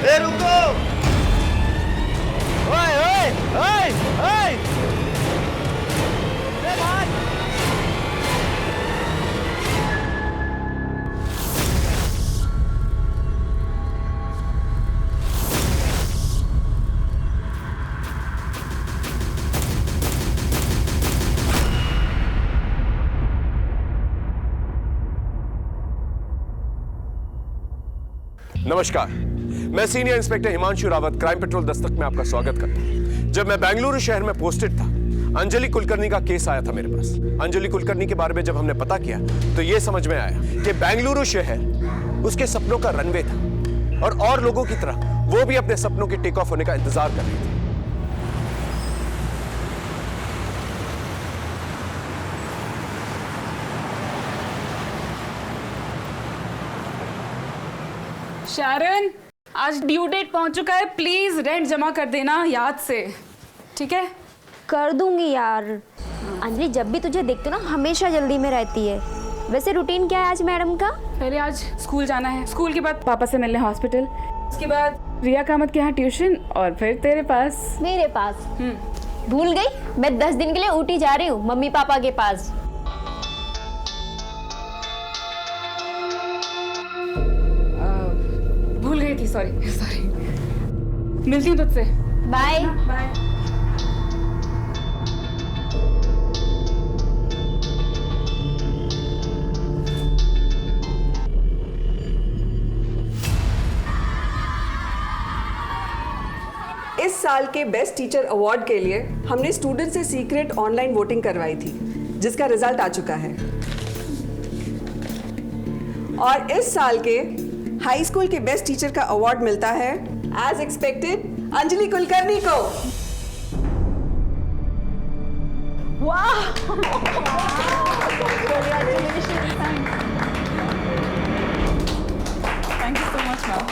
ए रुको! ओए ओए ओए ओए! ए भाई! नमस्कार, मैं senior inspector Himanshu Rawat crime petrol Dastak में आपका स्वागत करता हूं। जब मैं बेंगलुरु शहर में पोस्टेड था, अंजलि कुलकर्णी का केस आया था मेरे पास। अंजलि कुलकर्णी के बारे में जब हमने पता किया तो यह समझ में आया कि बेंगलुरु शहर उसके सपनों का रनवे था और लोगों की तरह वो भी अपने सपनों के टेक ऑफ होने का इंतजार कर रही थी। शारन, आज ड्यू डेट पहुंच चुका है, प्लीज रेंट जमा कर देना याद से, ठीक है? कर दूंगी यार। अंजलि जब भी तुझे देखती हूँ ना हमेशा जल्दी में रहती है। वैसे रूटीन क्या है आज मैडम का? पहले आज स्कूल जाना है, स्कूल के बाद पापा से मिलने हॉस्पिटल, उसके बाद रिया कामत के यहाँ ट्यूशन और फिर तेरे पास। मेरे पास? भूल गई, मैं 10 दिन के लिए ऊटी जा रही हूँ मम्मी पापा के पास। भूल गई थी, सॉरी। मिलती हूँ तुझसे। Bye bye. इस साल के बेस्ट टीचर अवार्ड के लिए हमने स्टूडेंट से सीक्रेट ऑनलाइन वोटिंग करवाई थी, जिसका रिजल्ट आ चुका है। और इस साल के हाई स्कूल के बेस्ट टीचर का अवार्ड मिलता है एज एक्सपेक्टेड अंजलि कुलकर्णी को। वाह! Thank you so much ma'am.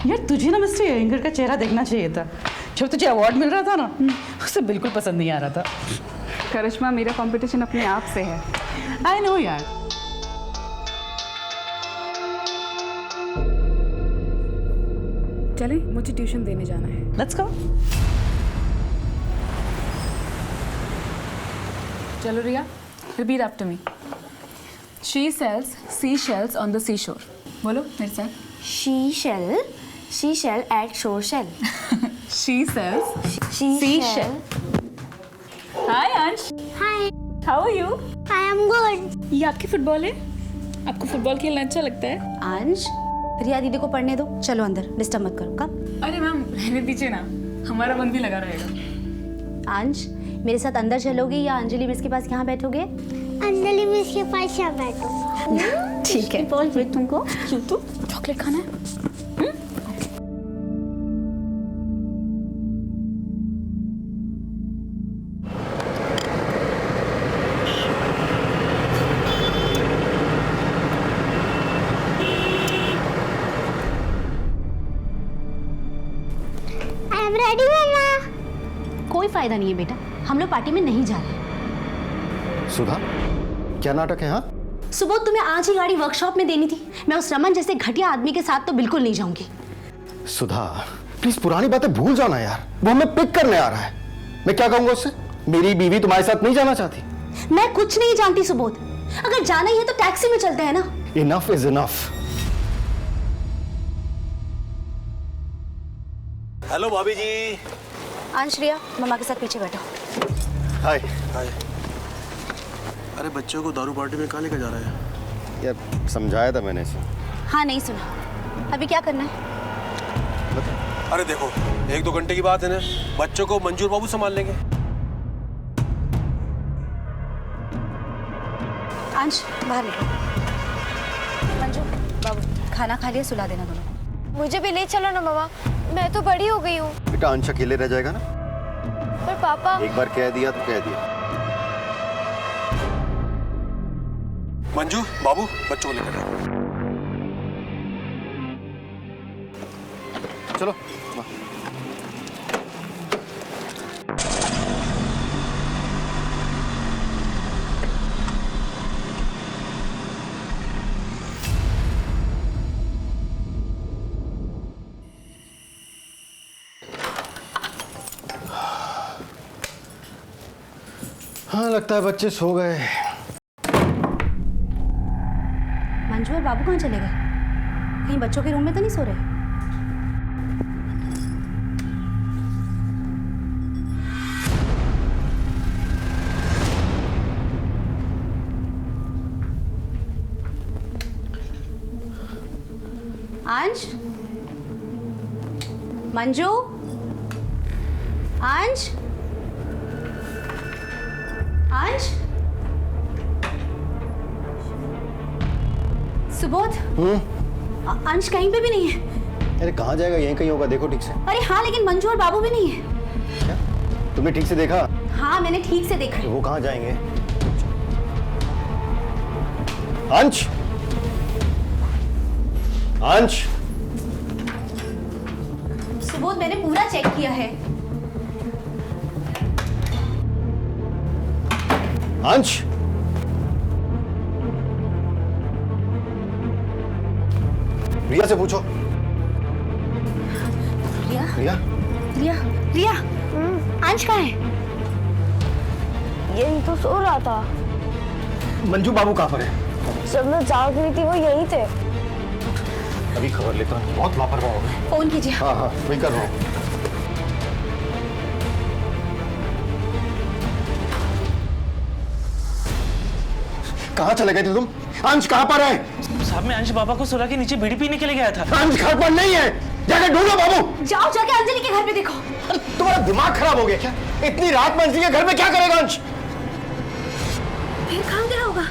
यार तुझे ना मिस्टर एंगर का चेहरा देखना चाहिए था। जब तुझे अवार्ड मिल रहा था ना, उसे बिल्कुल पसंद नहीं आ रहा था। करिश्मा, मेरा कंपटीशन अपने आप से है। आई नो यार। चले, मुझे ट्यूशन देने जाना है। Let's go. चलो Riya, repeat after me. She sells sea shells on the sea shore. बोलो मेरे साथ। She shall at shore shell. She sells She seashell. Hi Ansh. Hi, How are you? I am good. ये आपकी football है? आपको football खेलना अच्छा लगता है? अंश, रिया दीदी को पढ़ने दो, चलो अंदर, डिस्टर्ब मत करो। कब? अरे मैम रहने दीजिए ना, हमारा मन भी लगा रहेगा। अंश, मेरे साथ अंदर चलोगी या अंजलि मिस के पास यहाँ बैठोगे? अंजलि मिस के पास यहाँ बैठो। ठीक है। बोल फिर तुमको तो चॉकलेट खाना है? आई एम रेडी मम्मा। कोई फायदा नहीं है बेटा, हम लोग पार्टी में नहीं जा रहे। सुधा, क्या नाटक है? हाँ, सुबह तुम्हें आज ही गाड़ी वर्कशॉप में देनी थी। मैं उस रमन जैसे घटिया आदमी के साथ तो बिल्कुल नहीं जाऊंगी। सुधा प्लीज पुरानी बातें भूल जाना यार। वो हमें पिक करने आ रहा है। मैं क्या कहूंगा उससे? मेरी बीवी तुम्हारे साथ नहीं जाना चाहती। मैं कुछ नहीं जानती सुबोध, अगर जाना ही है तो टैक्सी में चलते हैं ना। Enough is enough. हेलो भाभी जी। अंश, रिया मम्मा के साथ पीछे बैठो। हाय। हाय। अरे बच्चों को दारू पार्टी में कहाँ लेकर जा रहा है? यार समझाया था मैंने इसे। हाँ, नहीं सुना। अभी क्या करना है? अरे देखो, 1-2 घंटे की बात है ना, बच्चों को मंजूर बाबू संभाल लेंगे। अंश, बाहर निकलो। मंजू बाबू, खाना खा लिया, सुला देना दोनों को। मुझे भी ले चलो ना मम्मा, मैं तो बड़ी हो गई हूँ। बेटा अंश अकेले रह जाएगा ना? पर पापा। एक बार कह दिया तो कह दिया। मंजू बाबू, बच्चों को लेकर जाओ। चलो। हाँ लगता है बच्चे सो गए। मंजू और बाबू कहाँ चले गए? कहीं बच्चों के रूम में तो नहीं सो रहे? अंश, मंजू, अंश, अंश, सुबोध। अंश कहीं पे भी नहीं है। अरे कहाँ जाएगा, यहीं कहीं होगा, देखो ठीक से। अरे हाँ, लेकिन मंजू और बाबू भी नहीं है। क्या तुमने ठीक से देखा? हाँ मैंने ठीक से देखा है। वो कहाँ जाएंगे? अंश, अंश, सुबोध मैंने पूरा चेक किया है। अंश, रिया से पूछो। रिया, रिया, रिया, रिया, अंश कहाँ है? यही तो सो रहा था। मंजू बाबू कहाँ पर है? जब मैं जाग रही थी वो यही थे। अभी खबर लेता हूँ, बहुत लापरवाह हो गए। फोन कीजिए। हाँ हाँ वही कर रहा हूँ। कहाँ चले गए थे तुम? अंश कहाँ पर है? साहब मैं अंश बाबा को सुला के नीचे बीड़ी पीने के लिए गया था। अंश घर पर नहीं है, जाके ढूंढो बाबू। जाओ जाके अंजलि के घर पे देखो। तुम्हारा दिमाग खराब हो गया क्या? इतनी रात में अंजलि के घर में क्या करेगा अंश? फिर कहाँ गया होगा?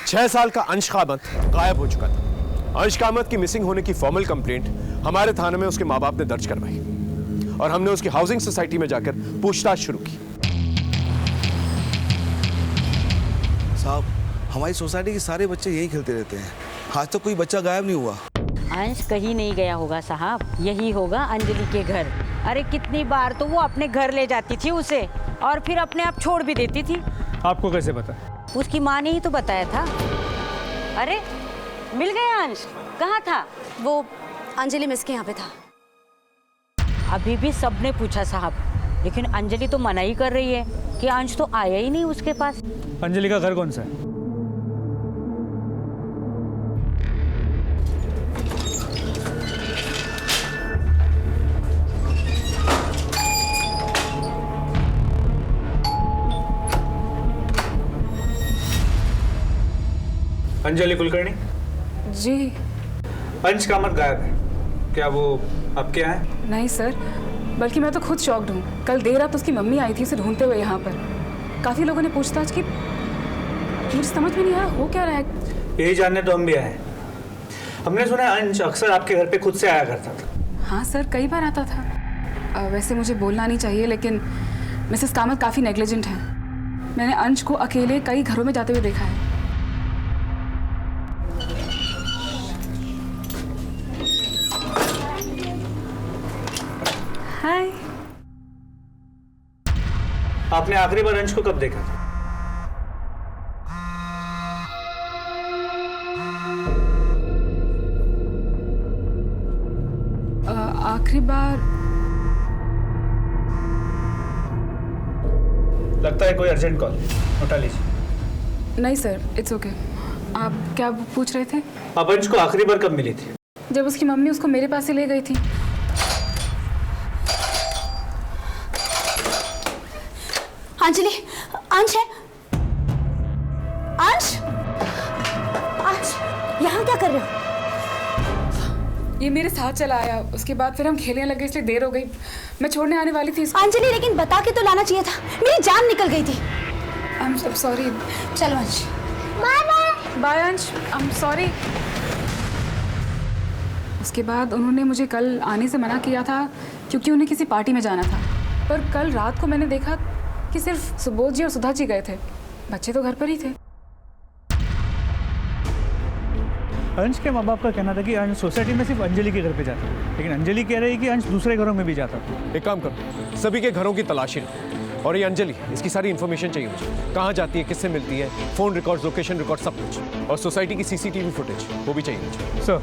छह साल का अंश कामत गायब हो चुका था। अंश कामत की मिसिंग होने की फॉर्मल कंप्लेंट हमारे थाने में उसके माँ बाप ने दर्ज करवाई और हमने उसकी हाउसिंग सोसाइटी में जाकर पूछताछ शुरू की। साहब हमारी सोसाइटी के सारे बच्चे यही खेलते रहते हैं, आज तक कोई बच्चा गायब नहीं हुआ। अंश कहीं नहीं गया होगा साहब, यही होगा अंजलि के घर। अरे कितनी बार तो वो अपने घर ले जाती थी उसे और फिर अपने आप छोड़ भी देती थी। आपको कैसे पता? उसकी माँ ने ही तो बताया था। अरे मिल गया अंश, कहाँ था? वो अंजलि मिस के यहाँ पे था। अभी भी सबने पूछा साहब, लेकिन अंजलि तो मना ही कर रही है कि अंश तो आया ही नहीं उसके पास। अंजलि का घर कौन सा है? अंजलि कुलकर्णी। जी अंश कामत गायब है, क्या वो आपके यहाँ है? नहीं सर, बल्कि मैं तो खुद शॉक्ड हूँ। कल देर रात उसकी मम्मी आई थी उसे ढूंढते हुए यहाँ पर। काफ़ी लोगों ने पूछताछ की, मुझे समझ में नहीं आया हो क्या रहा है। यही जानने तो हम भी आए। हमने सुना है अंश अक्सर आपके घर पे खुद से आया करता था। हाँ सर, कई बार आता था। वैसे मुझे बोलना नहीं चाहिए, लेकिन मिसेस कामत काफ़ी नेग्लिजेंट है। मैंने अंश को अकेले कई घरों में जाते हुए देखा है। हाय। आपने आखिरी बार अंश को कब देखा था? आखिरी बार लगता है कोई अर्जेंट कॉल, उठा लीजिए। नहीं सर, इट्स ओके। आप क्या पूछ रहे थे? आप अंश को आखिरी बार कब मिली थी? जब उसकी मम्मी उसको मेरे पास से ले गई थी। अंजलि, अंश है? अंश, अंश, यहाँ क्या कर रहे हो? ये मेरे साथ चला आया, उसके बाद फिर हम खेलने लगे, इसलिए देर हो गई। मैं छोड़ने आने वाली थी इसको। अंजलि, लेकिन बता के तो लाना चाहिए था, मेरी जान निकल गई थी। I am sorry. चलो अंश। Bye bye. बाय अंश, आई एम सॉरी। उसके बाद उन्होंने मुझे कल आने से मना किया था क्योंकि उन्हें किसी पार्टी में जाना था। पर कल रात को मैंने देखा कि सिर्फ सुबोध जी और सुधा जी गए थे, बच्चे तो घर पर ही थे। अंश के माँ बाप का कहना था कि अंश सोसाइटी में सिर्फ अंजलि के घर पे जाता है, लेकिन अंजलि कह रही है कि अंश दूसरे घरों में भी जाता है। एक काम करो, सभी के घरों की तलाशी लो और ये अंजलि, इसकी सारी इन्फॉर्मेशन चाहिए मुझे। कहाँ जाती है, किससे मिलती है, फोन रिकॉर्ड, लोकेशन रिकॉर्ड, सब कुछ। और सोसाइटी की सीसीटीवी फुटेज वो भी चाहिए मुझे। सर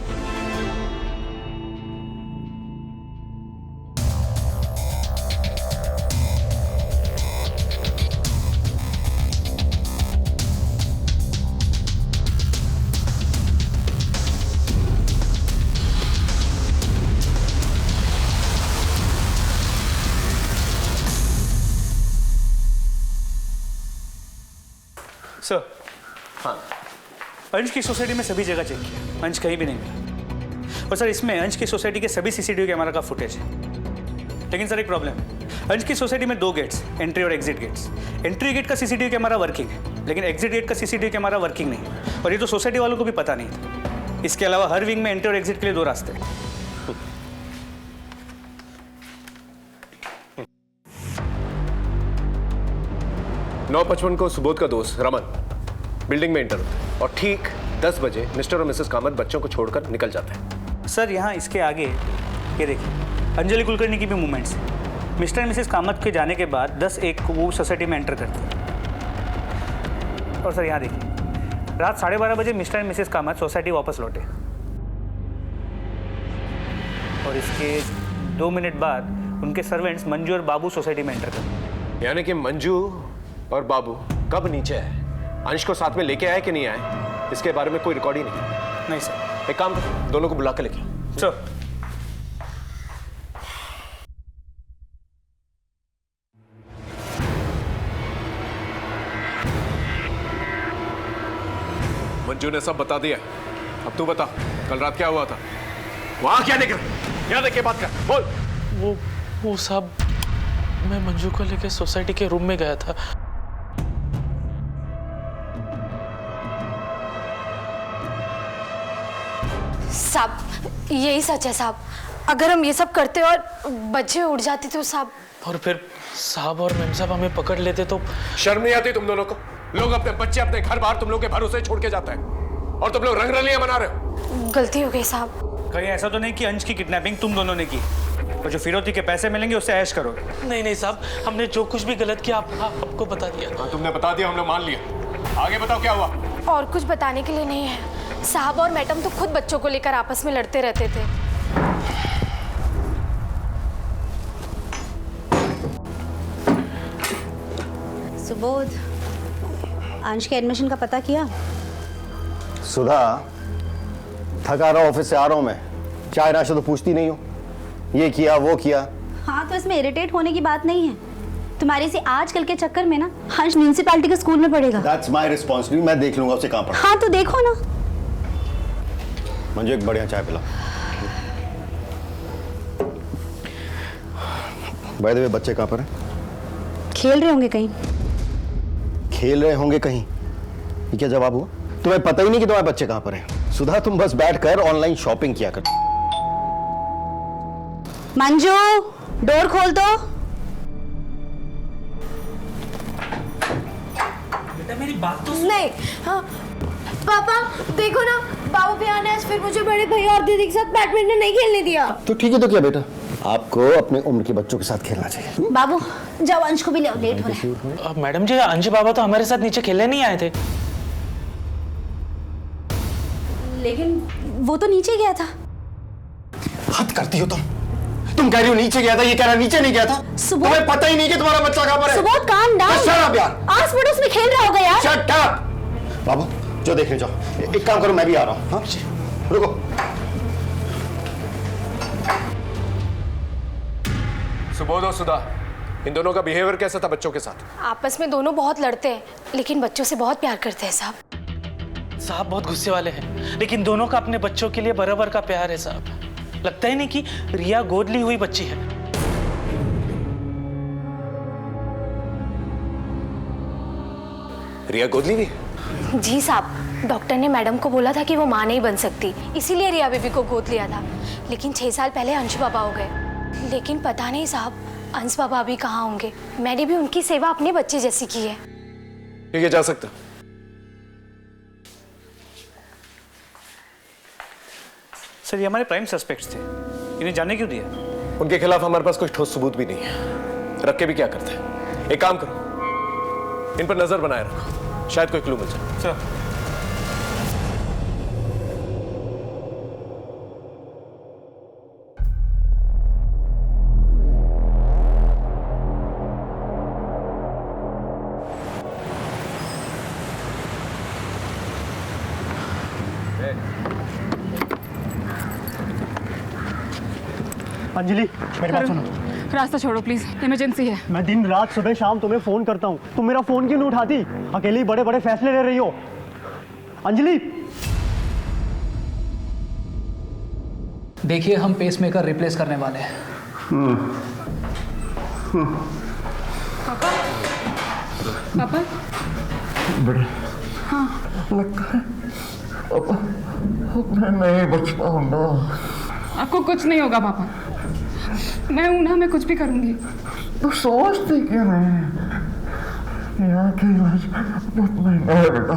सर, हाँ, अंश की सोसाइटी में सभी जगह चेक किया, अंश कहीं भी नहीं मिला। और सर, इसमें अंश की सोसाइटी के सभी सीसीटीवी कैमरा का फुटेज है। लेकिन सर, एक प्रॉब्लम है। अंश की सोसाइटी में 2 गेट्स, एंट्री और एग्जिट गेट्स। एंट्री गेट का सीसीटीवी कैमरा वर्किंग है, लेकिन एग्जिट गेट का सीसीटीवी कैमरा वर्किंग नहीं है। और ये तो सोसाइटी वालों को भी पता नहीं था। इसके अलावा हर विंग में एंट्री और एग्जिट के लिए 2 रास्ते हैं। 9:55 को सुबोध का दोस्त रमन बिल्डिंग में एंटर होता है और ठीक 10 बजे मिस्टर और मिसेस कामत बच्चों को छोड़कर निकल जाते हैं। सर, यहाँ इसके आगे ये देखिए, अंजलि कुलकर्णी की भी मूवमेंट्स है। मिस्टर एंड मिसेस कामत के जाने के बाद 10:01 को वो सोसाइटी में एंटर करते हैं। और सर, यहाँ देखिए, रात 12:30 बजे mister and Mrs Kamat society वापस लौटे। और इसके 2 मिनट बाद उनके सर्वेंट्स मंजू और बाबू सोसाइटी में एंटर करते हैं। यानी कि मंजू और बाबू कब नीचे है, अंश को साथ में लेके आए कि नहीं आए, इसके बारे में कोई रिकॉर्ड ही नहीं। नहीं सर। एक काम करो, दोनों को बुला के लेके आओ। सर, मंजू ने सब बता दिया। अब तू बता, कल रात क्या हुआ था? वहां क्या देख रहे? यहाँ देख के बात कर, बोल। वो साहब, मैं मंजू को लेकर सोसाइटी के रूम में गया था। साहब, यही सच है साहब। अगर हम ये सब करते और बच्चे उड़ जाते तो साहब। और फिर साहब और मैम साहब हमें पकड़ लेते तो? शर्म नहीं आती तुम दोनों को? लोग अपने बच्चे अपने घर बाहर तुम लोग के भरोसे छोड़ के जाते हैं और तुम लोग रंगरलियां मना रहे हो। गलती हो गई साहब। कहीं ऐसा तो नहीं कि अंश की किडनैपिंग तुम दोनों ने की और जो फिरौती के पैसे मिलेंगे उससे ऐश करो? नहीं नहीं साहब, हमने जो कुछ भी गलत किया आपको बता दिया। हाँ, तुमने बता दिया, हमने मान लिया। आगे बताओ क्या हुआ? और कुछ बताने के लिए नहीं है। साहब और मैडम तो खुद बच्चों को लेकर आपस में लड़ते रहते थे। सुबोध, अंश के एडमिशन का पता किया? सुधा, थका रहा ऑफिस से आ रहा हूं मैं, चाय नाश्ता तो पूछती नहीं हो। ये किया वो किया। हाँ, तो इसमें इरिटेट होने की बात नहीं है। तुम्हारी सी आजकल के चक्कर में ना अंश म्यूनिसिपैलिटी के स्कूल में पढ़ेगा। That's my responsibility, मैं देख लूंगा उसे कहाँ पढ़ा। हाँ, तो देखो ना। मंजू, एक बढ़िया चाय पिला। बाय द वे, बच्चे कहाँ पर हैं? खेल रहे होंगे कहीं। खेल रहे होंगे कहीं? ये क्या जवाब हुआ? तुम्हें पता ही नहीं कि तुम्हारे बच्चे कहाँ पर हैं। सुधा, तुम बस बैठकर ऑनलाइन शॉपिंग किया कर। मंजू, डोर खोल दो। बेटा, मेरी बात तो नहीं। हाँ पापा, देखो ना, बाबू भैया ने आज फिर मुझे बड़े भैया और दीदी के साथ बैडमिंटन नहीं खेलने दिया। तो ठीक है, तो क्या बेटा, आपको अपने उम्र के बच्चों के साथ खेलना चाहिए। बाबू, जाओ अंश को भी ले आओ, लेट हो रहा है। मैडम जी, अंश बाबा तो हमारे साथ नीचे खेलने नहीं आए थे। लेकिन वो तो नीचे गया था। हद करती हो तुम कह रही हो नीचे गया था, ये कह रहा नीचे नहीं गया था। तुम्हें पता ही नहीं कि तुम्हारा बच्चा कहां पर है। Subodh, calm down. Shut up यार। आस पड़ोस में खेल रहा होगा यार। Shut up. बाबू, जो देखने जाओ। एक काम करो, मैं भी आ रहा हूं। हाँ, रुको। सुबोध और सुधा, इन दोनों का बिहेवियर कैसा था बच्चों के साथ? आपस में दोनों बहुत लड़ते हैं, लेकिन बच्चों से बहुत प्यार करते हैं साहब। साहब बहुत गुस्से वाले हैं, लेकिन दोनों का अपने बच्चों के लिए बराबर का प्यार है साहब। लगता ही नहीं कि रिया गोद ली हुई बच्ची है। रिया गोद ली हुई? जी साहब, डॉक्टर ने मैडम को बोला था कि वो मां नहीं बन सकती, इसीलिए रिया बेबी को गोद लिया था। लेकिन 6 साल पहले अंश बाबा हो गए। लेकिन पता नहीं साहब, अंश बाबा अभी कहाँ होंगे। मैंने भी उनकी सेवा अपने बच्चे जैसी की है। ठीक है, जा सकता। सर, ये हमारे प्राइम सस्पेक्ट्स थे, इन्हें जाने क्यों दिया? उनके खिलाफ हमारे पास कोई ठोस सबूत भी नहीं है, रख के भी क्या करते हैं। एक काम करो, इन पर नजर बनाए रखो, शायद कोई क्लू मिल जाए। सर, अंजलि, मेरी बात सुनो। रास्ता छोड़ो प्लीज, इमरजेंसी है। मैं दिन रात सुबह शाम तुम्हें फोन करता हूँ, तुम मेरा फोन क्यों नहीं उठाती? अकेली बड़े बड़े फैसले ले रही हो। अंजलि, देखिए हम पेसमेकर रिप्लेस करने वाले हैं। पापा, पापा, हाँ, लगता है मैं नहीं बच पाऊंगा। आपको कुछ नहीं होगा पापा, मैं हूं ना, मैं कुछ भी करूंगी। तो सोचती क्यों नहीं? यहाँ की इलाज बहुत महंगा है बेटा।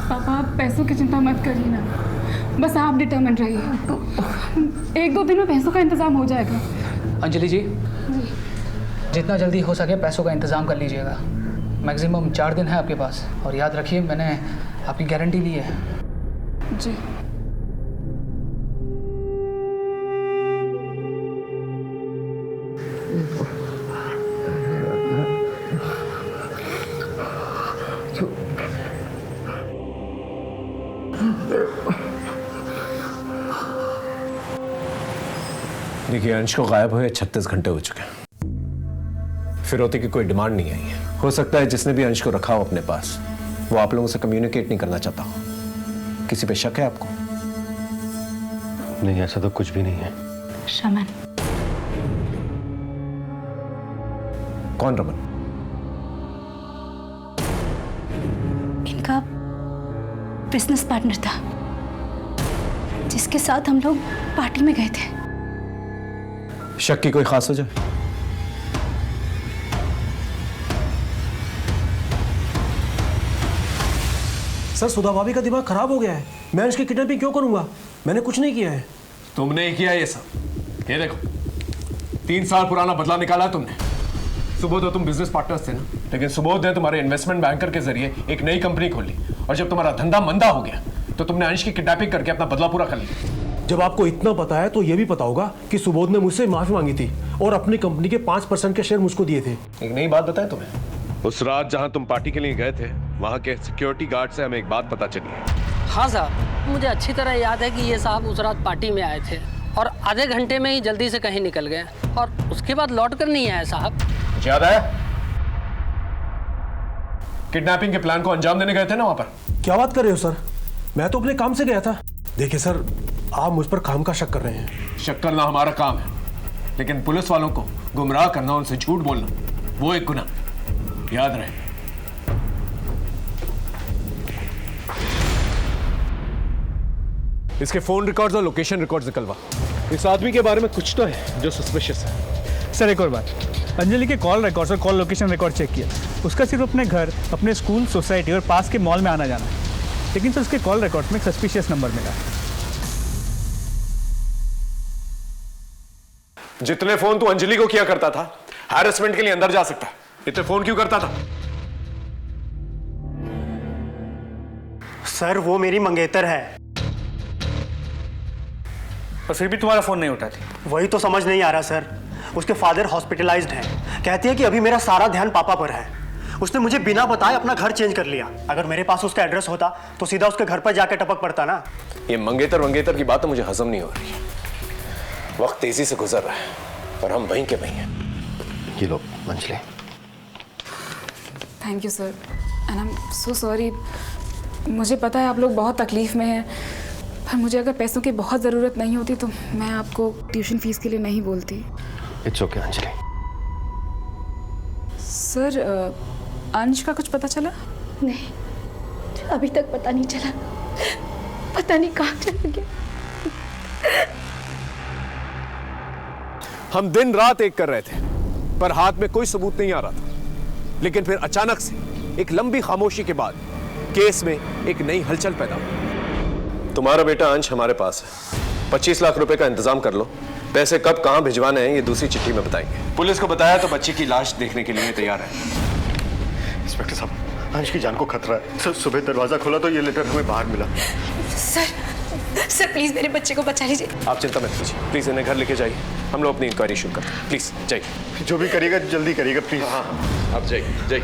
पापा आप पैसों की चिंता मत करिए ना, बस आप डिटर्मिन्ड रहिए। 1-2 दिन में पैसों का इंतजाम हो जाएगा। अंजलि जी, जितना जल्दी हो सके पैसों का इंतजाम कर लीजिएगा। मैक्सिमम 4 दिन है आपके पास, और याद रखिए मैंने आपकी गारंटी ली है। जी। देखिए, अंश को गायब हुए 36 घंटे हो चुके हैं। फिरौती की कोई डिमांड नहीं आई है। हो सकता है जिसने भी अंश को रखा हो अपने पास, वो आप लोगों से कम्युनिकेट नहीं करना चाहता हो। किसी पे शक है आपको? नहीं, ऐसा तो कुछ भी नहीं है। रमन। कौन रमन? इनका बिजनेस पार्टनर था, जिसके साथ हम लोग पार्टी में गए थे। शक की कोई खास वजह? सर, सुधा भाभी का दिमाग खराब हो गया है। मैं उसकी किडनैपिंग क्यों करूंगा? मैंने कुछ नहीं किया है। तुमने ही किया ये सब। ये देखो, 3 साल पुराना बदला निकाला तुमने। सुबोध और तुम बिजनेस पार्टनर्स थे ना, लेकिन सुबोध ने तुम्हारे इन्वेस्टमेंट बैंकर के जरिए एक नई कंपनी खोली, और जब तुम्हारा धंधा मंदा हो गया तो तुमने अंश की किडनैपिंग करके अपना बदला पूरा कर लिया। जब आपको इतना पता है तो यह भी पता होगा कि सुबोध ने मुझसे माफी मांगी थी और अपनी कंपनी के 5% के शेयर मुझको दिए थे। एक नई बात बताएं तुम्हें, उस रात जहां तुम पार्टी के लिए गए थे, वहां के सिक्योरिटी गार्ड से हमें एक बात पता चली है। हाँ साहब, मुझे अच्छी तरह याद है कि ये साहब उस रात पार्टी में आए थे और आधे घंटे में ही जल्दी से कहीं निकल गए और उसके बाद लौट कर नहीं आए साहब। याद है? किडनैपिंग के प्लान को अंजाम देने गए थे ना वहां पर। क्या बात कर रहे हो सर? मैं तो अपने काम से गया था। देखिए सर, आप मुझ पर काम का शक कर रहे हैं। शक करना हमारा काम है, लेकिन पुलिस वालों को गुमराह करना, उनसे झूठ बोलना, वो एक गुनाह। याद रहे। इसके फोन रिकॉर्ड्स और लोकेशन रिकॉर्ड्स निकलवा। इस आदमी के बारे में कुछ तो है जो सस्पिशियस है। सर एक और बात, अंजलि के कॉल रिकॉर्ड्स और कॉल लोकेशन रिकॉर्ड चेक किया। उसका सिर्फ अपने घर, अपने स्कूल, सोसाइटी और पास के मॉल में आना जाना है, लेकिन सर उसके कॉल रिकॉर्ड में एक सस्पिशियस नंबर मिला। जितने फोन तू अंजलि को किया करता था, हैरेसमेंट के लिए अंदर जा सकता है। इतने फोन क्यों करता था? सर वो मेरी मंगेतर है। और फिर भी तुम्हारा फोन नहीं उठाती? वही तो समझ नहीं आ रहा सर। उसके फादर हॉस्पिटलाइज्ड हैं। कहती है कि अभी मेरा सारा ध्यान पापा पर है। उसने मुझे बिना बताए अपना घर चेंज कर लिया। अगर मेरे पास उसका एड्रेस होता तो सीधा उसके घर पर जाकर टपक पड़ता ना। ये मंगेतर की बात तो मुझे हजम नहीं हो रही है। वक्त तेजी से गुजर रहा है और हम वहीं के वहीं हैं। ये लो Anjali. Thank you sir, and I am so sorry. मुझे पता है आप लोग बहुत तकलीफ में हैं, पर मुझे अगर पैसों की बहुत ज़रूरत नहीं होती तो मैं आपको ट्यूशन फीस के लिए नहीं बोलती। It's okay Anjali. सर अंश का कुछ पता चला? नहीं, अभी तक पता नहीं चला। पता नहीं कहाँ चला गया। हम दिन रात एक कर रहे थे, पर हाथ में कोई सबूत नहीं आ रहा था। लेकिन फिर अचानक से एक लंबी खामोशी के बाद केस में एक नई हलचल पैदा हुई। तुम्हारा बेटा अंश हमारे पास है। 25 लाख रुपए का इंतजाम कर लो। पैसे कब कहां भिजवाने हैं ये दूसरी चिट्ठी में बताएंगे। पुलिस को बताया तो बच्ची की लाश देखने के लिए तैयार है। इंस्पेक्टर साहब, अंश की जान को खतरा है। सुबह दरवाजा खोला तो ये लेटर हमें बाहर मिला। सर प्लीज मेरे बच्चे को बचा लीजिए। आप चिंता मत कीजिए, प्लीज इन्हें घर लेके जाइए। हम लोग अपनी इंक्वायरी शुरू करते हैं। प्लीज जाइए। जो भी करिएगा जल्दी करिएगा प्लीज। हाँ आप जाइए।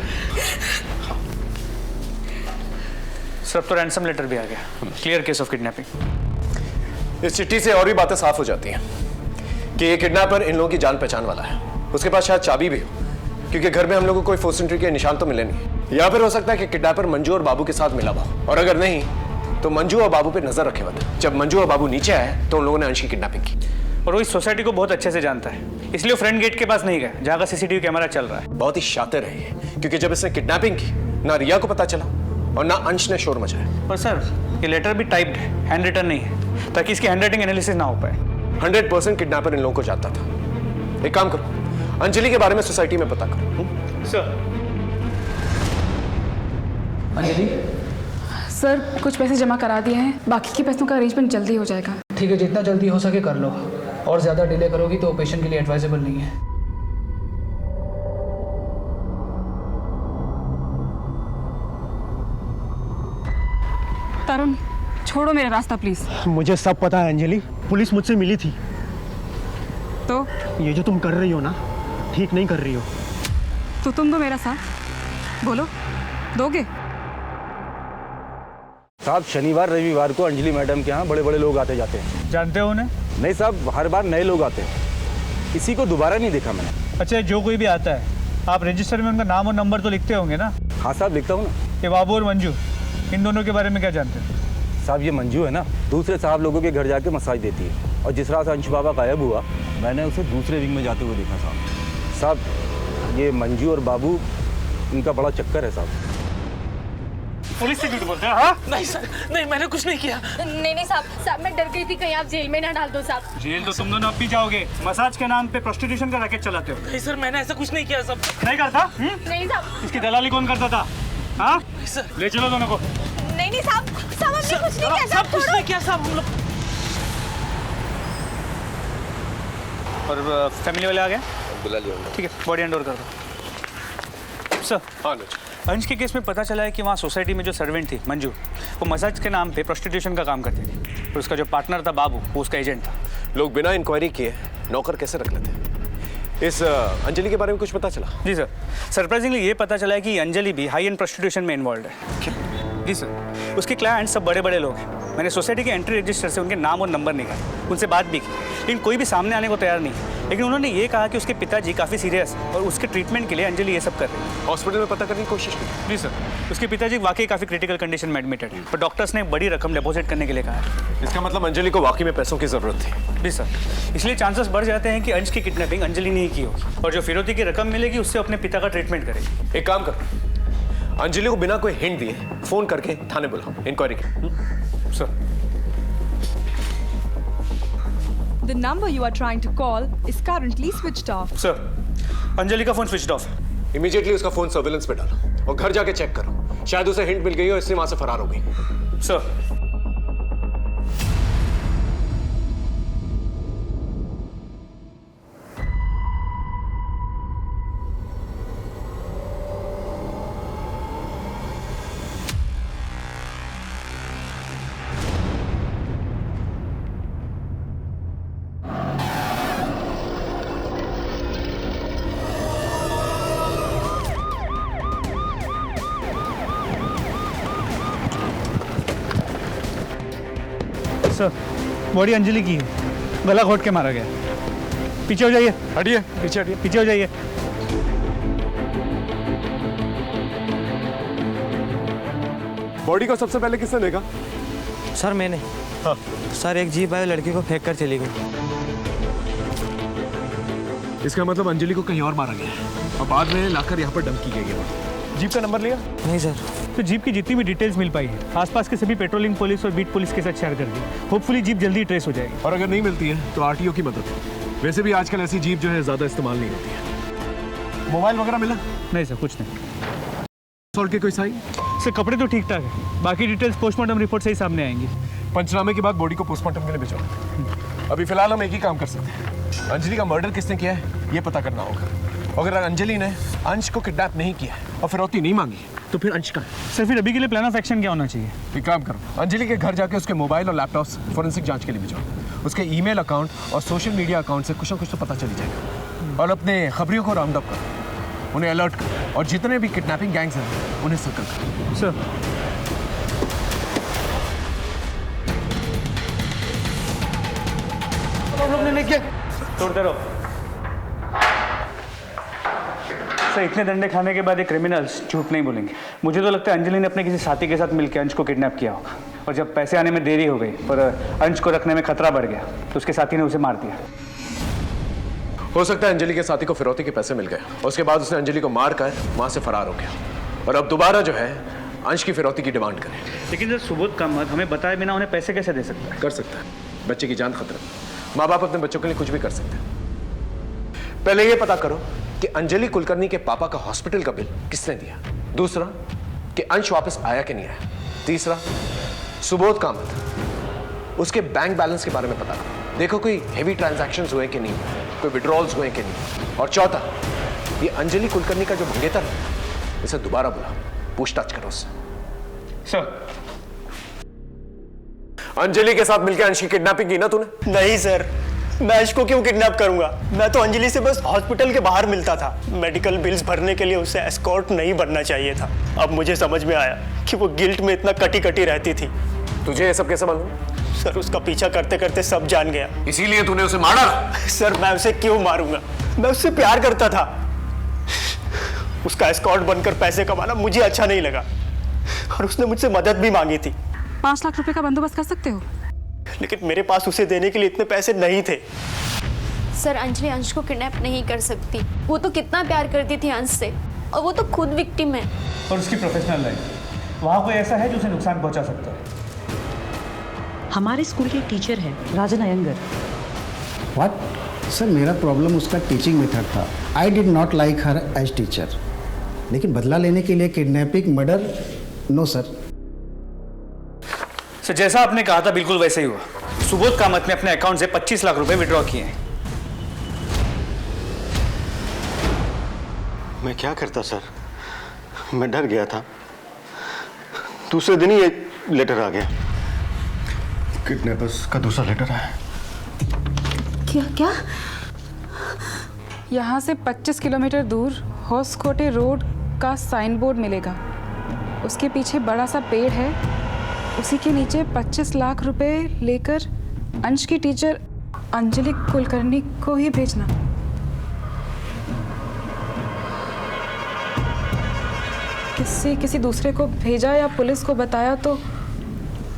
सर अब तो रैंसम लेटर भी आ गया। Clear case of kidnapping. इस चिट्ठी से और भी बातें साफ हो जाती हैं। कि ये किडनैपर इन लोगों की जान पहचान वाला है। उसके पास शायद चाबी भी हो, क्योंकि घर में हम लोगों को कोई फोर्स एंट्री के निशान तो मिले नहीं। या फिर हो सकता है कि किडनैपर मंजू और बाबू के साथ मिला हुआ, और अगर नहीं तो मंजू और बाबू पे नजर रखे हुआ था। जब मंजू और बाबू नीचे आए तो उन लोगों ने अंश की किडनैपिंग की। और वो इस सोसाइटी को बहुत अच्छे से जानता है, इसलिए वो फ्रंट गेट के पास नहीं गया जहाँ का सीसीटीवी कैमरा चल रहा है। बहुत ही शातिर है ये, क्योंकि जब इसने किडनैपिंग की ना रिया को पता चला और ना अंश ने शोर मचाया। पर सर ये लेटर भी टाइप्ड है, हैंड रिटन नहीं है, ताकि इसकी हैंडराइटिंग एनालिसिस ना हो पाए। 100% किडनैपर इन लोगों को जानता था। एक काम करो, अंजलि के बारे में सोसाइटी में पता करो। सर। अंजलि सर कुछ पैसे जमा करा दिए हैं, बाकी के पैसों का अरेंजमेंट जल्दी हो जाएगा। ठीक है, जितना जल्दी हो सके कर लो, और ज़्यादा डिले करोगी तो पेशेंट के लिए एडवाइजेबल नहीं है। तरुण छोड़ो मेरा रास्ता प्लीज। मुझे सब पता है अंजलि, पुलिस मुझसे मिली थी। तो ये जो तुम कर रही हो ना, ठीक नहीं कर रही हो। तो तुम दो मेरा साथ, बोलो दोगे? साहब शनिवार रविवार को अंजलि मैडम के यहाँ बड़े बड़े लोग आते जाते हैं। जानते हो उन्हें? नहीं साहब, हर बार नए लोग आते हैं, किसी को दोबारा नहीं देखा मैंने। अच्छा, जो कोई भी आता है आप रजिस्टर में उनका नाम और नंबर तो लिखते होंगे ना? हाँ साहब लिखता हूँ ना। ये बाबू और मंजू, इन दोनों के बारे में क्या जानते हो? साहब ये मंजू है ना, दूसरे साहब लोगों के घर जाके मसाज देती है, और जिस रात अंश बाबा गायब हुआ मैंने उसे दूसरे विंग में जाते हुए देखा साहब। साहब ये मंजू और बाबू, इनका बड़ा चक्कर है साहब। पुलिस से झूठ बोलते हैं? हाँ? नहीं सर, नहीं मैंने कुछ नहीं किया। नहीं साहब, मैं डर गई थी कहीं आप जेल में ना डाल दो साहब। जेल तो तुम दोनों अब भी जाओगे। मसाज के नाम पे प्रोस्टिट्यूशन का रैकेट चलाते हो। नहीं सर, मैंने ऐसा कुछ नहीं किया सब। नहीं करता? नहीं साहब। इसकी दलाली कौन करता था? हाँ सर, ले चलो दोनों को। नहीं साहब, हमने कुछ नहीं किया साहब, कुछ नहीं किया साहब हम लोग। और फैमिली वाले आ गए? बुला लिया। ठीक है, बॉडी हैंड ओवर कर दो। सर हाँ अंश के केस में पता चला है कि वहाँ सोसाइटी में जो सर्वेंट थी मंजू, वो मसाज के नाम पे प्रोस्टिट्यूशन का काम करती थी, और उसका जो पार्टनर था बाबू, वो उसका एजेंट था। लोग बिना इंक्वायरी किए नौकर कैसे रख लेते? इस अंजलि के बारे में कुछ पता चला? जी सर, सरप्राइजिंगली ये पता चला है कि अंजलि भी हाई एंड प्रोस्टिट्यूशन में इन्वॉल्व है। जी सर, उसके क्लाइंट सब बड़े बड़े लोग हैं। मैंने सोसाइटी के एंट्री रजिस्टर से उनके नाम और नंबर निकाले, उनसे बात भी की, लेकिन कोई भी सामने आने को तैयार नहीं। लेकिन उन्होंने ये कहा कि उसके पिताजी काफ़ी सीरियस है और उसके ट्रीटमेंट के लिए अंजलि ये सब कर रही है। हॉस्पिटल में पता करने की कोशिश की? जी सर, उसके पिताजी वाकई काफ़ी क्रिटिकल कंडीशन में एडमिटेड है, तो डॉक्टर्स ने बड़ी रकम डिपॉजिट करने के लिए कहा है। इसका मतलब अंजलि को वाकई में पैसों की जरूरत थी? जी सर, इसलिए चांसेस बढ़ जाते हैं कि अंश की किडनैपिंग अंजलि ने ही की होगी, और जो फिरौती की रकम मिलेगी उससे अपने पिता का ट्रीटमेंट करेगी। एक काम करो, अंजलि को बिना कोई हिंट दिए फोन करके थाने बुलाओ, इंक्वायरी की। Sir. The number you are trying to call is currently switched off. Sir, Anjali का फोन स्विच्ड ऑफ है। इमीडिएटली उसका फोन सर्विलेंस पे डालो और घर जाके चेक करो, शायद उसे हिंट मिल गई हो इसलिए वहां से फरार हो गई। सर। सर, बॉडी अंजलि की है, गला घोट के मारा गया। पीछे हो जाइए। हटिए, पीछे हटिए, पीछे हो जाइए। बॉडी को सबसे पहले किसने देखा? सर मैंने। हाँ। सर एक जीप आई लड़की को फेंक कर चली गई। इसका मतलब अंजलि को कहीं और मारा गया है और बाद में लाकर यहाँ पर डंप की गई है। जीप का नंबर लिया? नहीं सर। तो जीप की जितनी भी डिटेल्स मिल पाई है आसपास के सभी पेट्रोलिंग पुलिस और बीट पुलिस के साथ शेयर कर दी। होपफुली जीप जल्दी ट्रेस हो जाएगी। और अगर नहीं मिलती है तो आरटीओ की मदद। वैसे भी आजकल ऐसी जीप जो है ज्यादा इस्तेमाल नहीं होती है। मोबाइल वगैरह मिला? नहीं सर, कुछ नहीं। सॉल्ट के कोई साइन? सर कपड़े तो ठीक ठाक है, बाकी डिटेल्स पोस्टमार्टम रिपोर्ट से ही सामने आएंगी। पंचनामे के बाद बॉडी को पोस्टमार्टम के लिए भिजवा। अभी फिलहाल हम एक ही काम कर सकते हैं, अंजलि का मर्डर किसने किया है ये पता करना होगा। अगर अंजलि ने अंश को किडनैप नहीं किया और फिरौती नहीं मांगी तो फिर अंश का है। सर फिर अभी के लिए प्लान ऑफ एक्शन क्या होना चाहिए? एक काम करो, अंजलि के घर जाके उसके मोबाइल और लैपटॉप्स फोरेंसिक जांच के लिए भिजवाओ। उसके ईमेल अकाउंट और सोशल मीडिया अकाउंट से कुछ ना कुछ तो पता चली जाएगा। और अपने खबरियों को राउंड अप करो, उन्हें अलर्ट करो और जितने भी किडनैपिंग गैंग्स हैं उन्हें सर्कल करो। सर हम लोग ने नहीं किया। तोड़ते रहो। सर इतने डंडे खाने के बाद ये क्रिमिनल्स झूठ नहीं बोलेंगे। मुझे तो लगता है अंजलि ने अपने किसी साथी के साथ मिलकर अंश को किडनैप किया होगा, और जब पैसे आने में देरी हो गई पर अंश को रखने में खतरा बढ़ गया तो उसके साथी ने उसे मार दिया। हो सकता है अंजलि के साथी को फिरौती के पैसे मिल गए, उसके बाद उसने अंजलि को मार कर वहां से फरार हो गया, और अब दोबारा जो है अंश की फिरौती की डिमांड करे। लेकिन सर सुबोध कामत हमें बताए बिना उन्हें पैसे कैसे दे सकता है? कर सकता है, बच्चे की जान खतरा। माँ बाप अपने बच्चों के लिए कुछ भी कर सकते हैं। पहले ये पता करो कि अंजलि कुलकर्णी के पापा का हॉस्पिटल का बिल किसने दिया। दूसरा कि अंश वापस आया कि नहीं आया। तीसरा सुबोध कामत उसके बैंक बैलेंस के बारे में पता करो, देखो कोई हेवी ट्रांजैक्शंस हुए कि नहीं, कोई विड्रॉल्स हुए कि नहीं। और चौथा ये अंजलि कुलकर्णी का जो मंगेतर है इसे दोबारा बुला, पूछताछ करो उससे। सर अंजलि के साथ मिलकर अंश की किडनैपिंग की ना तूने? नहीं सर, मैं अंश को क्यों किडनैप करूंगा? मैं तो अंजलि से बस हॉस्पिटल के बाहर मिलता था। मेडिकल बिल्स भरने के लिए उसे एस्कॉर्ट नहीं बनना चाहिए था। अब मुझे समझ में आया कि वो गिल्ट में इतना कटी कटी रहती थी। तुझे ये सब कैसे मालूम? सर उसका पीछा करते करते सब जान गया। इसीलिए तूने उसे मारा? सर मैं उसे क्यों मारूंगा? मैं उससे प्यार करता था। उसका एस्कॉर्ट बनकर पैसे कमाना मुझे अच्छा नहीं लगा, और उसने मुझसे मदद भी मांगी थी। 5 लाख रुपए का बंदोबस्त कर सकते हो? लेकिन मेरे पास उसे देने के लिए इतने पैसे नहीं थे। सर अंजलि अंश को किडनैप नहीं कर सकती। वो तो कितना प्यार करती थी अंश से, और वो तो खुद विक्टिम है। और उसकी प्रोफेशनल लाइफ, वहाँ कोई ऐसा है जो उसे नुकसान पहुँचा सकता है। हमारे स्कूल के टीचर हैं राजन अयंगर। व्हाट? सर मेरा प्रॉब्लम उसका टीचिंग मेथड था। I did not like her as teacher. लेकिन बदला लेने के लिए kidnapping, murder, no sir. Sir जैसा आपने कहा था बिल्कुल वैसे ही हुआ। सुबोध कामत ने अपने अकाउंट से 25 लाख रुपए विड्रॉ किए हैं। मैं क्या करता सर, मैं डर गया था। दूसरे दिन ही एक लेटर आ गया, किडनैपर्स का दूसरा लेटर आया। क्या? यहाँ से 25 किलोमीटर दूर होसकोटे रोड का साइन बोर्ड मिलेगा। उसके पीछे बड़ा सा पेड़ है, उसी के नीचे 25 लाख रुपए लेकर अंश की टीचर अंजलि कुलकर्णी को ही भेजना। किसी दूसरे को भेजा या पुलिस को बताया तो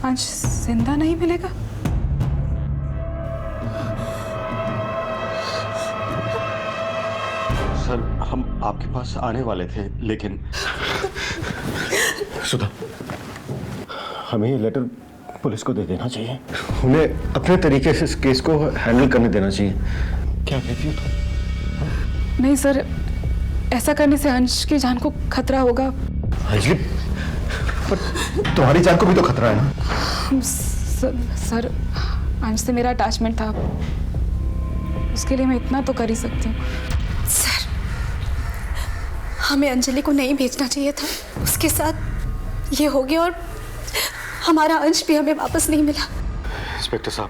अंश जिंदा नहीं मिलेगा। सर हम आपके पास आने वाले थे, लेकिन सुधा हमें ये लेटर पुलिस को दे देना चाहिए। उन्हें अपने तरीके से इस केस को हैंडल करने देना चाहिए। क्या कहती हो तुम? नहीं सर, ऐसा करने से अंश की जान को खतरा होगा। अंजलि, पर तुम्हारी जान को भी तो खतरा है ना? सर अंश से मेरा अटैचमेंट था, उसके लिए मैं इतना तो कर ही सकती हूँ। सर हमें अंजलि को नहीं भेजना चाहिए था। उसके साथ ये हो गया और हमारा अंश भी हमें वापस नहीं मिला। इंस्पेक्टर साहब,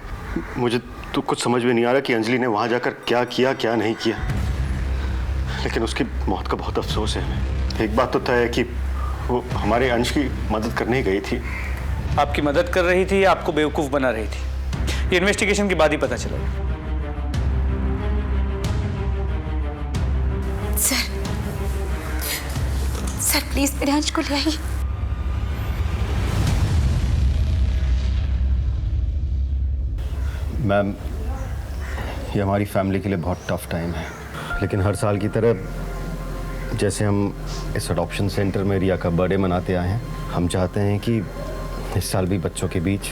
मुझे तो कुछ समझ में नहीं आ रहा कि अंजलि ने वहां जाकर क्या किया क्या नहीं किया, लेकिन उसकी मौत का बहुत अफसोस है हमें। एक बात तो तय है कि वो हमारे अंश की मदद करने गई थी। आपकी मदद कर रही थी या आपको बेवकूफ़ बना रही थी, ये इन्वेस्टिगेशन के बाद ही पता चलेगा। सर प्लीज मेरे अंश को ले आइए। मैम, ये हमारी फैमिली के लिए बहुत टफ टाइम है, लेकिन हर साल की तरह जैसे हम इस अडॉप्शन सेंटर में रिया का बर्थडे मनाते आए हैं, हम चाहते हैं कि इस साल भी बच्चों के बीच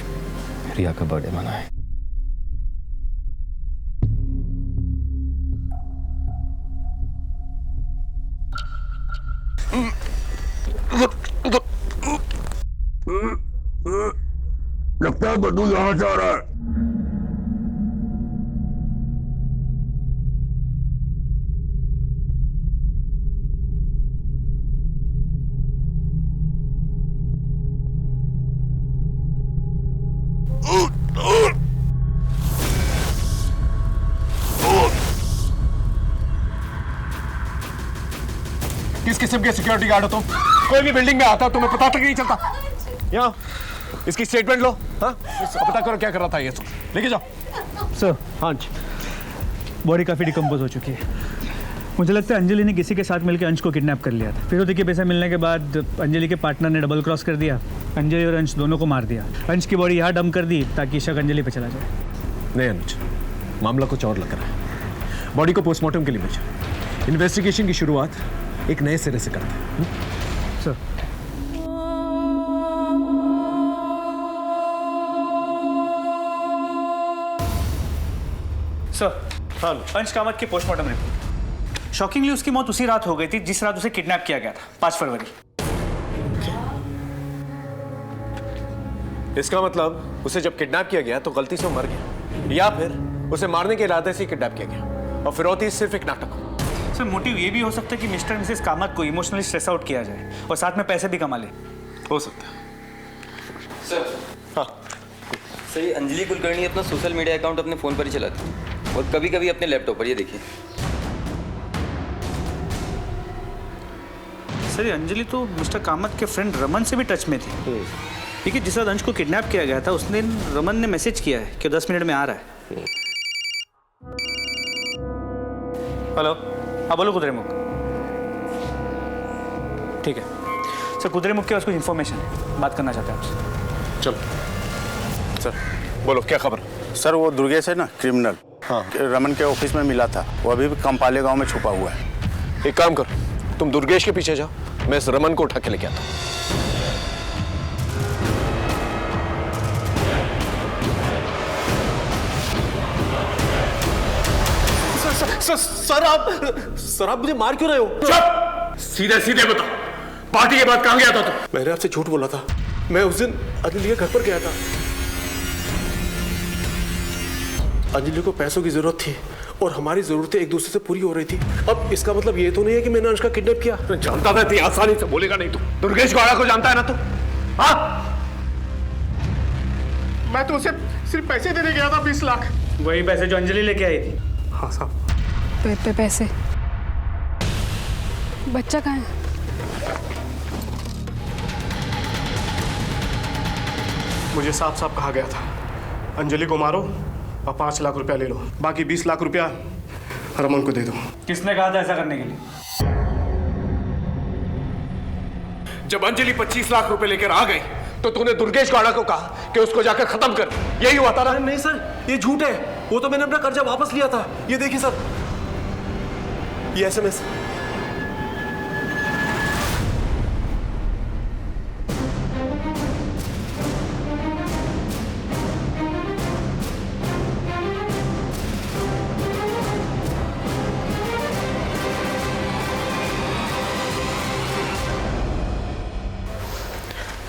रिया का बर्थडे मनाएं। लगता है बड्डू यहाँ से आ रहा है। किस किस्म के सिक्योरिटी गार्ड हो तुम? कोई भी बिल्डिंग में आता तुम्हें पता तक नहीं चलता। यहाँ इसकी स्टेटमेंट लो। हाँ, पता करो क्या कर रहा था ये। लेके जाओ। सर। हाँ जी। बॉडी काफ़ी डिकम्पोज हो चुकी है। मुझे लगता है अंजलि ने किसी के साथ मिलकर अंश को किडनैप कर लिया था। फिरौती के पैसे मिलने के बाद अंजलि के पार्टनर ने डबल क्रॉस कर दिया, अंजलि और अंश दोनों को मार दिया। अंश की बॉडी यहाँ डंप कर दी ताकि शक अंजलि पे चला जाए। नहीं अनुज, मामला कुछ और लग रहा है। बॉडी को पोस्टमार्टम के लिए भेजा। इन्वेस्टिगेशन की शुरुआत एक नए सिरे से करते हैं। सर सर, अंश कामत की पोस्टमार्टम रिपोर्ट। शॉकिंगली उसकी मौत उसी रात हो गई थी जिस रात उसे किडनैप किया गया था, 5 फरवरी। इसका मतलब उसे जब किडनैप किया गया तो गलती से वो मर गया, या फिर उसे मारने के इरादे से किडनैप किया गया और फिरौती सिर्फ एक नाटक हो। सर मोटिव ये भी हो सकता है कि मिस्टर मिसेस कामत को इमोशनली स्ट्रेस आउट किया जाए और साथ में पैसे भी कमा ले। हो सकता है। सर हाँ सर, ये अंजलि कुलकर्णी अपना सोशल मीडिया अकाउंट अपने फ़ोन पर ही चलाती है और कभी कभी अपने लैपटॉप पर। ये देखिए सर, ये अंजलि तो मिस्टर कामत के फ्रेंड रमन से भी टच में थी। देखिए जिस रात अंश को किडनैप किया गया था उस दिन रमन ने मैसेज किया है कि 10 मिनट में आ रहा है। हेलो, हाँ बोलो कुद्रेमुख। ठीक है सर, कुद्रेमुख के पास कुछ इन्फॉर्मेशन है, बात करना चाहते हैं आपसे। चलो सर बोलो, क्या खबर? सर वो दुर्गेश है ना, क्रिमिनल, हाँ रमन के ऑफिस में मिला था। वो अभी भी कंपाले गांव में छुपा हुआ है। एक काम करो, तुम दुर्गेश के पीछे जाओ, मैं इस रमन को उठा के लेके आता हूँ। सर आप मुझे मार क्यों रहे हो? चुप! सीधे सीधे बताओ, पार्टी के बाद कहां गया था तू? मैंने आपसे झूठ बोला था। मैं उस दिन अंजलि के घर पर गया था। अंजलि को पैसों की जरूरत थी और हमारी जरूरतें एक दूसरे से पूरी हो रही थी। अब इसका मतलब ये तो नहीं है कि मैंने अंश का किडनैप किया। मैं जानता था इतनी आसानी से बोलेगा नहीं तू। दुर्गेश गौड़ा को जानता है ना तू? हाँ, मैं तो उसे सिर्फ पैसे देने गया था, 20 लाख। वही पैसे जो अंजलि लेके आई थी? हाँ साहब। पैसे? बच्चा कहाँ है? मुझे साफ साफ कहा गया था, अंजलि को मारो और 5 लाख रुपया ले लो, बाकी 20 लाख रुपया रमन को दे दो। किसने कहा था ऐसा करने के लिए? जब अंजलि 25 लाख रुपए लेकर आ गई तो तूने दुर्गेश गौड़ा को कहा कि उसको जाकर खत्म कर। यही हुआ था ना? नहीं सर, ये झूठ है। वो तो मैंने अपना कर्जा वापस लिया था। ये देखिए सर, ये SMS।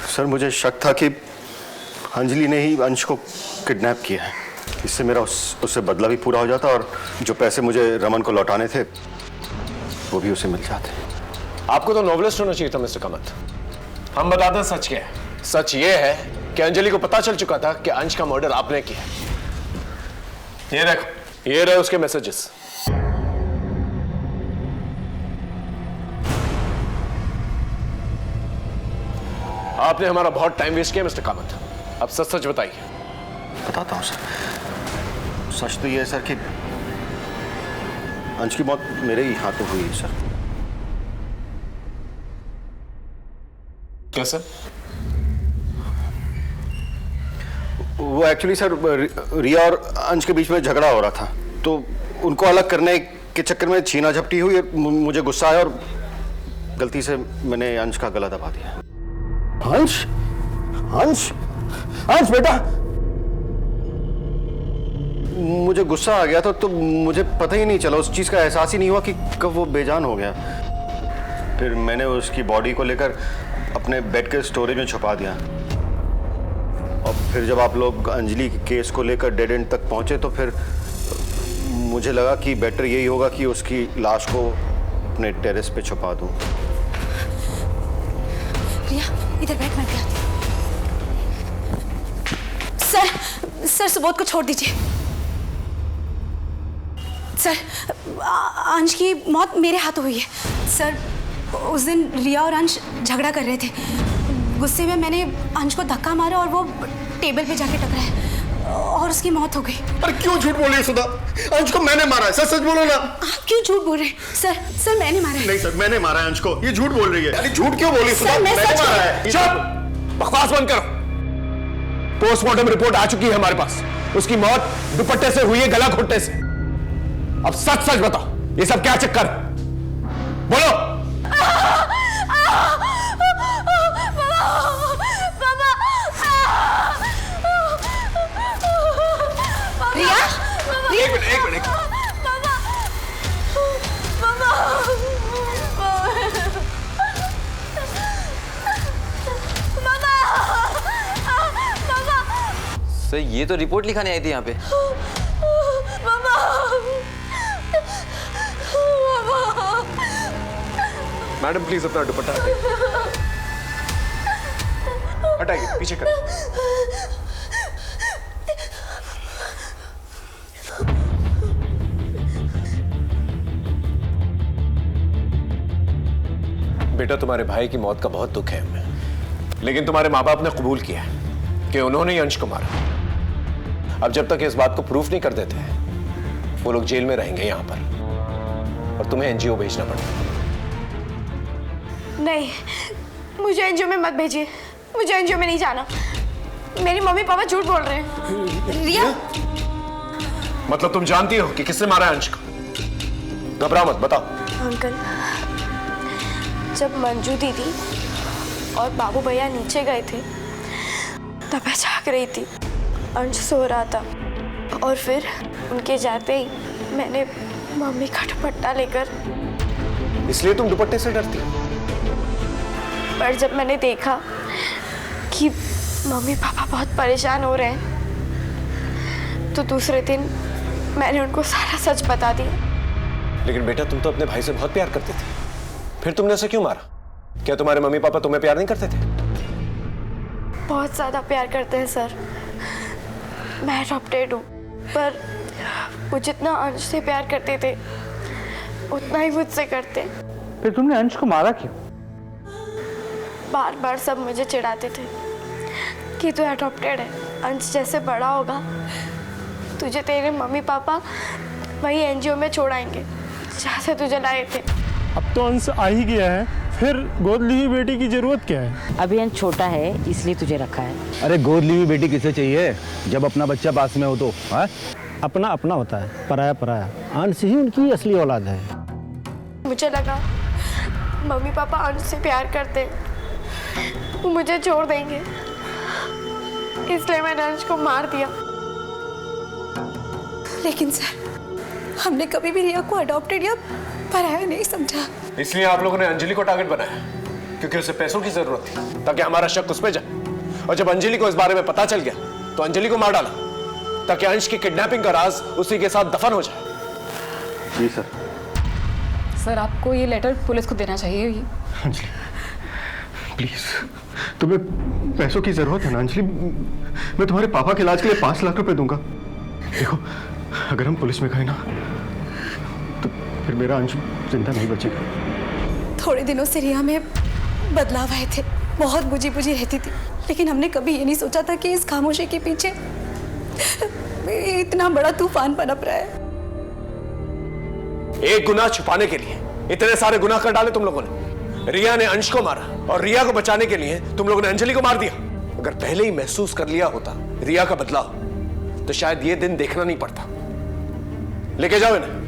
सर मुझे शक था कि अंजलि ने ही अंश को किडनैप किया है। इससे मेरा उससे बदला भी पूरा हो जाता और जो पैसे मुझे रमन को लौटाने थे वो भी उसे मिल जाते। आपको तो नॉवलिस्ट होना चाहिए था मिस्टर कामत। हम बताते हैं सच क्या है। सच ये है कि अंजलि को पता चल चुका था कि अंश का मर्डर आपने किया। ये देखो, ये रहे उसके मैसेजेस। आपने हमारा बहुत टाइम वेस्ट किया मिस्टर कामत। अब सच सच बताइए। बताता हूँ सर। सच तो ये है सर कि अंश की मौत मेरे ही हाथों हुई है सर। क्या सर? वो एक्चुअली सर रिया और अंश के बीच में झगड़ा हो रहा था, तो उनको अलग करने के चक्कर में छीना झपटी हुई। मुझे गुस्सा आया और गलती से मैंने अंश का गला दबा दिया। अंश, अंश, अंश बेटा। मुझे गुस्सा आ गया था तो मुझे पता ही नहीं चला, उस चीज़ का एहसास ही नहीं हुआ कि कब वो बेजान हो गया। फिर मैंने उसकी बॉडी को लेकर अपने बेड के स्टोरेज में छुपा दिया और फिर जब आप लोग अंजलि के केस को लेकर डेड एंड तक पहुंचे तो फिर मुझे लगा कि बेटर यही होगा कि उसकी लाश को अपने टेरेस पे छुपा दूं। रिया इधर बैठ, मैं आती हूँ। सर सुबोध को छोड़ दीजिए। सर अंश की मौत मेरे हाथों हुई है। सर उस दिन रिया और अंश झगड़ा कर रहे थे। गुस्से में मैंने अंश को धक्का मारा और वो टेबल पे जाके टकरा है। और उसकी मौत हो गई। अरे क्यों झूठ बोल रही है सुधा? अंश को मैंने मारा है, सच सच बोलो ना। आप क्यों झूठ बोल रहे हैं? सर मैंने मारा है। नहीं सर, मैंने मारा है अंश को। ये झूठ बोल रही है। अरे झूठ क्यों बोली सुधा? मैंने मारा है। चुप, बकवास बंद करो। पोस्टमार्टम रिपोर्ट आ चुकी है हमारे पास। उसकी मौत दुपट्टे से हुई है, गला घोटने से। अब सच सच बताओ, ये सब क्या चक्कर? बोलो। एक मिनट। सर ये तो रिपोर्ट लिखाने आई थी यहाँ पे। मैडम प्लीज अपना दुपट्टा हटाइए, पीछे कर। बेटा, तुम्हारे भाई की मौत का बहुत दुख है हमें, लेकिन तुम्हारे माँ बाप ने कबूल किया है कि उन्होंने ही अंश को मारा। अब जब तक इस बात को प्रूफ नहीं कर देते वो लोग जेल में रहेंगे यहाँ पर, और तुम्हें एनजीओ भेजना पड़ेगा। नहीं, मुझे एनजीओ में मत भेजिए। मुझे एनजीओ में नहीं जाना। मेरी मम्मी पापा झूठ बोल रहे हैं। रिया, मतलब तुम जानती हो कि किसने मारा है अंश को? घबराओ मत, बताओ। अंकल, जब मंजू दीदी और बाबू भैया नीचे गए थे तब मैं जाग रही थी। अंश सो रहा था और फिर उनके जाते ही मैंने मम्मी का दुपट्टा लेकर। इसलिए तुम दुपट्टे से डरती? पर जब मैंने देखा कि मम्मी पापा बहुत परेशान हो रहे हैं तो दूसरे दिन मैंने उनको सारा सच बता दिया। लेकिन बेटा, तुम तो अपने भाई से बहुत प्यार करते थे, फिर तुमने उसे क्यों मारा? क्या तुम्हारे मम्मी पापा तुम्हें प्यार नहीं करते थे? बहुत ज्यादा प्यार करते हैं सर। मैं अडॉप्टेड हूँ, पर वो जितना अंश से प्यार करते थे उतना ही मुझसे करते। फिर तुमने अंश को मारा क्यों? बार बार सब मुझे चिढ़ाते थे कि तू अडॉप्टेड है, अंश जैसे बड़ा होगा तुझे तेरे मम्मी पापा वही एनजीओ में छोड़ाएंगे जहाँ से तुझे लाए थे। अब तो अंश आ ही गया है, फिर गोद ली हुई बेटी की जरूरत क्या है? अभी अंश छोटा है इसलिए तुझे रखा है। अरे गोद ली हुई बेटी किसे चाहिए जब अपना बच्चा पास में हो तो? अपना अपना होता है, पराया पराया। अंश ही उनकी असली औलाद है। मुझे लगा मम्मी पापा अंश से प्यार करते, वो मुझे छोड़ देंगे, इसलिए मैंने अंश को मार दिया। लेकिन सर, हमने कभी भी रिया को अडॉप्टेड या पराया नहीं समझा। इसलिए आप लोगों ने अंजलि को टारगेट बनाया, क्योंकि उसे पैसों की जरूरत थी, ताकि हमारा शक उस पे जाए। और जब अंजलि को इस बारे में पता चल गया तो अंजलि को मार डाला, ताकि अंश की किडनैपिंग का राज उसी के साथ दफन हो जाए। जी सर। सर, आपको ये लेटर पुलिस को देना चाहिए। अंजलि प्लीज, तुम्हें पैसों की जरूरत है ना अंजलि? मैं तुम्हारे पापा के इलाज के लिए 5 लाख रुपए दूंगा। देखो, अगर हम पुलिस में गए ना तो फिर मेरा अंश जिंदा नहीं बचेगा। थोड़े दिनों से रिया में बदलाव आए थे, बहुत बुझी बुझी रहती थी, लेकिन हमने कभी ये नहीं सोचा था कि इस खामोशी के पीछे इतना बड़ा तूफान पनप रहा है। एक गुनाह छुपाने के लिए इतने सारे गुनाह कर डाले तुम लोगों ने। रिया ने अंश को मारा और रिया को बचाने के लिए तुम लोगों ने अंजलि को मार दिया। अगर पहले ही महसूस कर लिया होता रिया का बदलाव, तो शायद ये दिन देखना नहीं पड़ता। लेके जाओ इन्हें।